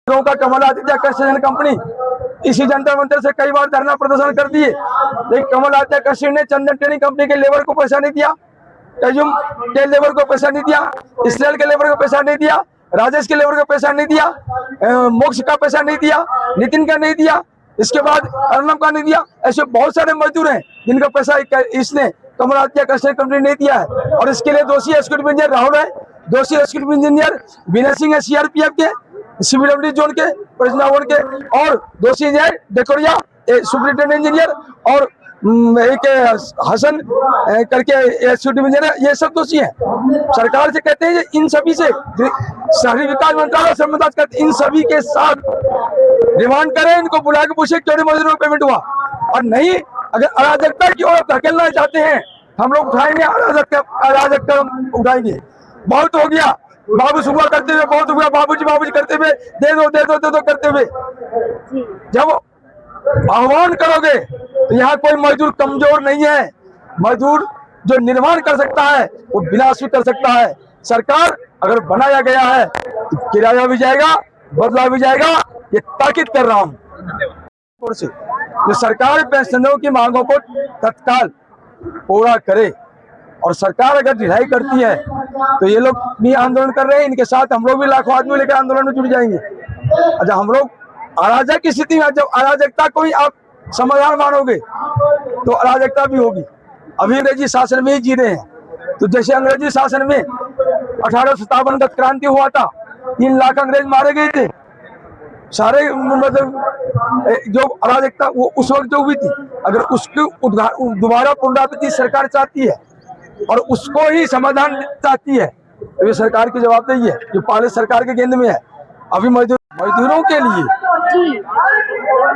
का कमल Aditya construction company इसी जंतर मंतर से कई बार धरना प्रदर्शन कर दिए, लेकिन कमल आदित्य कंस्ट्रक्शन ने चंदन ट्रेडिंग कंपनी के लेबर को पैसा नहीं दिया, कयूम के लेबर को पैसा नहीं दिया, इसराइल के लेबर को पैसा नहीं दिया, राजेश के लेबर को पैसा नहीं दिया, मोक्ष का पैसा नहीं दिया, नितिन का नहीं दिया, इसके बाद अर्नब का नहीं दिया। ऐसे बहुत सारे मजदूर हैं जिनका पैसा इसने कमल आदित्य कंस्ट्रक्शन कंपनी नहीं दिया है। और इसके लिए दोषी एग्जीक्यूटिव इंजीनियर राहुल है, दोषी एग्जीक्यूटिव इंजीनियर विनय सिंह है सीआरपीएफ के सीबीडब्ल्यू जोन के परियोजना के, और दोषी इंजीनियर डेकोरिया सुपरिटेंडेंट इंजीनियर और एक हसन करके एग्जीक्यूटिव इंजीनियर, ये सब दोषी हैं। सरकार से कहते हैं इन सभी से शहरी विकास मंत्रालय से करते इन सभी के साथ डिमांड करें, इनको बुला के पूछे क्यों मजदूरों को पेमेंट हुआ। और नहीं, अगर अराजकता की ओर धकेलना चाहते हैं हम लोग उठाएंगे, अराजकता उठाएंगे। बहुत हो गया बाबू सुबह करते हुए, बहुत हुआ बाबूजी करते हुए, दे दो करते हुए। जब आह्वान करोगे तो यहाँ कोई मजदूर कमजोर नहीं है, मजदूर जो निर्माण कर सकता है वो विनाश भी कर सकता है। सरकार अगर बनाया गया है तो किराया भी जाएगा, बदला भी जाएगा, ये ताकीद कर रहा हूँ। जो सरकार पेंशनरों की मांगों को तत्काल पूरा करे, और सरकार अगर ढिलाई करती है तो ये लोग भी आंदोलन कर रहे हैं, इनके साथ हम लोग भी लाखों आदमी लेकर आंदोलन में जुट जाएंगे। जब हम लोग अराजक की स्थिति में, जब अराजकता को ही आप समाधान मानोगे तो अराजकता भी होगी। अभी अंग्रेजी शासन में ही जी रहे हैं, तो जैसे अंग्रेजी शासन में 1857 का क्रांति हुआ था, 3 लाख अंग्रेज मारे गए थे, सारे मतलब जो अराजकता वो उस वक्त जो हुई थी, अगर उसकी दोबारा पुनरावृत्ति सरकार चाहती है और उसको ही समाधान चाहती है तो ये सरकार की जवाबदेही है, जो पहले सरकार के गेंद में है। अभी मजदूरों के लिए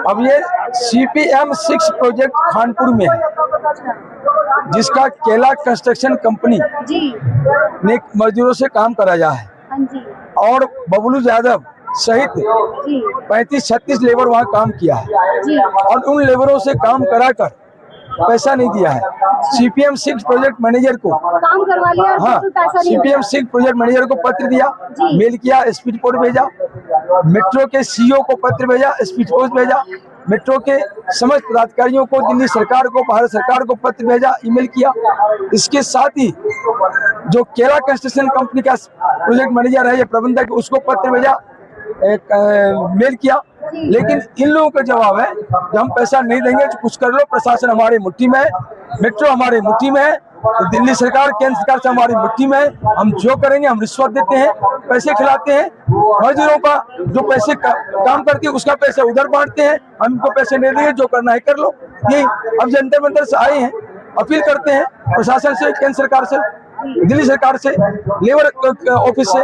अब ये CPM 6 प्रोजेक्ट खानपुर में है, जिसका केला कंस्ट्रक्शन कंपनी ने मजदूरों से काम कराया है, और बबलू यादव सहित 35-36 लेबर वहाँ काम किया है, और उन लेबरों से काम कराकर पैसा नहीं दिया है। CPM 6 प्रोजेक्ट मैनेजर को काम करवा लिया, हाँ, CPM 6 प्रोजेक्ट मैनेजर को पत्र दिया, मेल किया, स्पीड पोस्ट भेजा, मेट्रो के CEO को पत्र भेजा, स्पीड पोस्ट भेजा, मेट्रो के समस्त पदाधिकारियों को, दिल्ली सरकार को, भारत सरकार को पत्र भेजा, ईमेल किया। इसके साथ ही जो केला कंस्ट्रक्शन कंपनी का प्रोजेक्ट मैनेजर है, ये प्रबंधक, उसको पत्र भेजा, मेल किया। लेकिन इन लोगों का जवाब है कि हम पैसा नहीं देंगे तो कुछ कर लो, प्रशासन हमारी मुट्ठी में है, मेट्रो हमारी मुट्ठी में है, तो दिल्ली सरकार केंद्र सरकार से हमारी मुट्ठी में है, हम जो करेंगे, हम रिश्वत देते हैं, पैसे खिलाते हैं, मजदूरों का जो पैसे काम करती है उसका पैसे उधर बांटते हैं, हम इनको पैसे नहीं देंगे, जो करना है कर लो। यही अब जंतर मंतर से आए हैं, अपील करते हैं प्रशासन से, केंद्र सरकार से, दिल्ली सरकार से, लेबर ऑफिस से,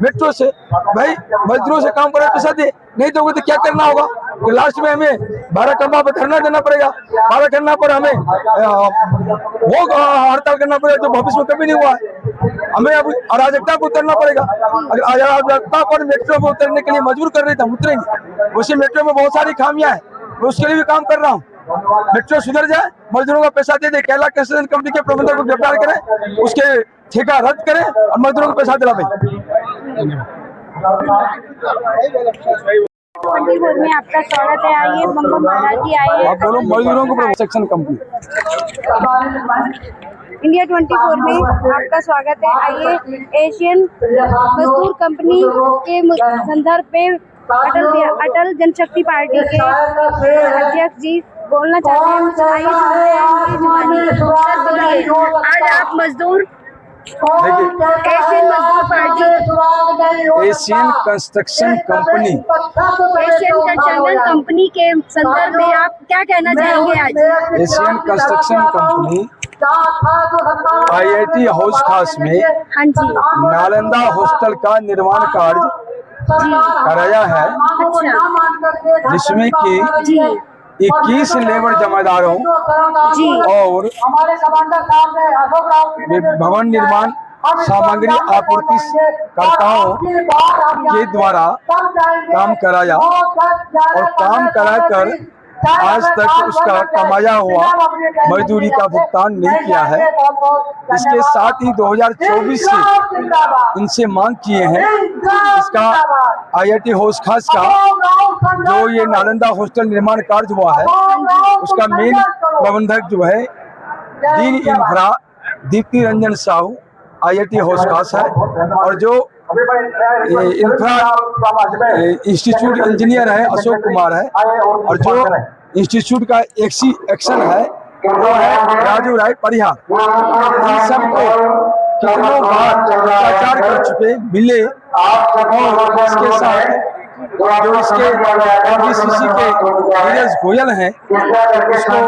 मेट्रो से, भाई मजदूरों से काम करो, पैसा दे, नहीं दोगे तो क्या करना होगा? तो लास्ट में हमें 12 खंबा पर धरना देना पड़ेगा, 12 खंबा पर हमें वो हड़ताल करना पड़ेगा जो भविष्य में कभी नहीं हुआ है। हमें अब अराजकता को उतरना पड़ेगा। अगर अराजकता पर मेट्रो में उतरने के लिए मजबूर कर रहे थे, हम उतरेंगे। वैसे मेट्रो में बहुत सारी खामियां हैं, मैं उसके लिए भी काम कर रहा हूँ। मेट्रो सुधर जाए, मजदूरों का पैसा दे दे, केला कंस्ट्रक्शन कंपनी के प्रबंधक को गिरफ्तार करें, उसके ठेका रद्द करें और मजदूरों को पैसा दिला दें। में आपका स्वागत है। आइए, बम्बा महाराज जी आए हैं। आप बोलो, मजदूरों को कंस्ट्रक्शन कंपनी इंडिया 24 में आपका स्वागत है। आइए, एशियन मजदूर कंपनी के संदर्भ में अटल जनशक्ति पार्टी के अध्यक्ष जी बोलना चाहते हैं। आइए, आज आप मजदूर एशियन कंस्ट्रक्शन कंपनी के संदर्भ में आप क्या कहना चाहेंगे? आज Asian construction company IIT house खास में, हाँ जी, नालंदा हॉस्टल का निर्माण कार्य कराया है, जिसमें कि 21 लेबर जमादारों और भवन निर्माण सामग्री आपूर्तिकर्ताओं के द्वारा काम कराया, और काम कराकर आज तक उसका कमाया हुआ मजदूरी का भुगतान नहीं किया है। इसके साथ ही 2024 से इनसे मांग किए हैं इसका IIT हौस खास का जो ये नालंदा हॉस्टल निर्माण कार्य हुआ है उसका मेन प्रबंधक जो है dean infra Deepti Ranjan Sahu IIT हौस खास है, और जो इंफ्रा इंस्टीट्यूट इंजीनियर है अशोक कुमार है, और जो इंस्टीट्यूट का एक्शन है वो है राजू राय परिहार। इन सबको कितनों बार प्रचार कर चुके मिले, और इसके साथ जो इसके NBCC के नीरज गोयल हैं उसको,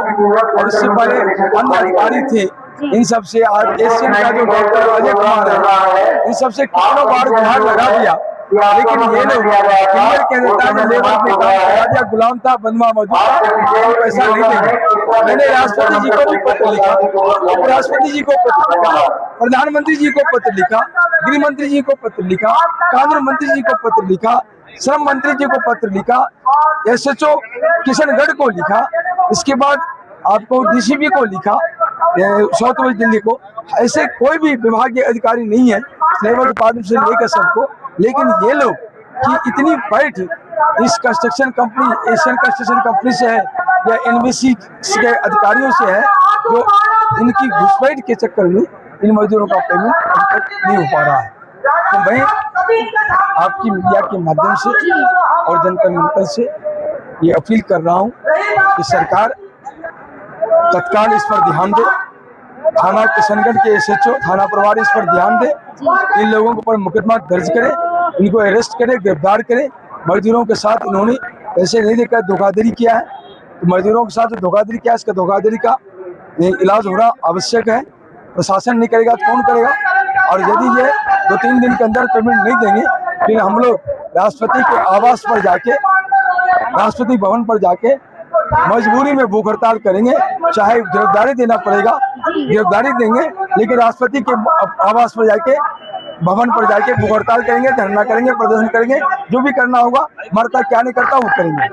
और इससे पहले अन्य अधिकारी थे, इन सब से आज एशियन का जो डॉक्टर अजय कुमार है इन सब से कितनों बार गुहार लगा दिया, लेकिन ये लोग क्लियर कह देता है लेबर ने काम करा दिया, गुलाम था बंधुआ मजदूर, पैसा नहीं देंगे। मैंने राष्ट्रपति जी को भी पत्र लिखा, उपराष्ट्रपति जी को पत्र लिखा, प्रधानमंत्री जी को पत्र लिखा, गृह मंत्री जी को पत्र लिखा, कानून मंत्री जी को पत्र लिखा, श्रम मंत्री जी को पत्र लिखा, SHO किशनगढ़ को लिखा, इसके बाद आपको DCP को लिखा, साउथ वेस्ट दिल्ली को। ऐसे कोई भी विभागीय अधिकारी नहीं है लेबर डिपार्टमेंट से लेकर सबको, लेकिन ये लोग कि इतनी बैठ इस construction company Asian construction company से है या NBC के अधिकारियों से है, जो इनकी घुसपैठ के चक्कर में इन मजदूरों का पेमेंट अभी तक नहीं हो पा रहा है। तो मैं आपकी मीडिया के माध्यम से और जनता मिलकर से ये अपील कर रहा हूँ कि सरकार तत्काल इस पर ध्यान दे, थाना किशनगढ़ के SHO थाना प्रभारी इस पर ध्यान दे, इन लोगों के ऊपर मुकदमा दर्ज करे, इनको अरेस्ट करे, गिरफ्तार करे। मजदूरों के साथ इन्होंने पैसे नहीं देकर धोखाधड़ी किया है, तो मजदूरों के साथ धोखाधड़ी किया, इसका धोखाधड़ी का इलाज होना आवश्यक है। प्रशासन नहीं करेगा तो कौन करेगा? और यदि ये 2-3 दिन के अंदर पेमेंट नहीं देंगे फिर हम लोग राष्ट्रपति के आवास पर जाके, राष्ट्रपति भवन पर जाके मजबूरी में भूख हड़ताल करेंगे, चाहे गिरफ्तारी देना पड़ेगा गिरफ्तारी देंगे, लेकिन राष्ट्रपति के आवास पर जाके, भवन पर जाके भूख हड़ताल करेंगे, धरना करेंगे, प्रदर्शन करेंगे, जो भी करना होगा, मरता क्या नहीं करता वो करेंगे।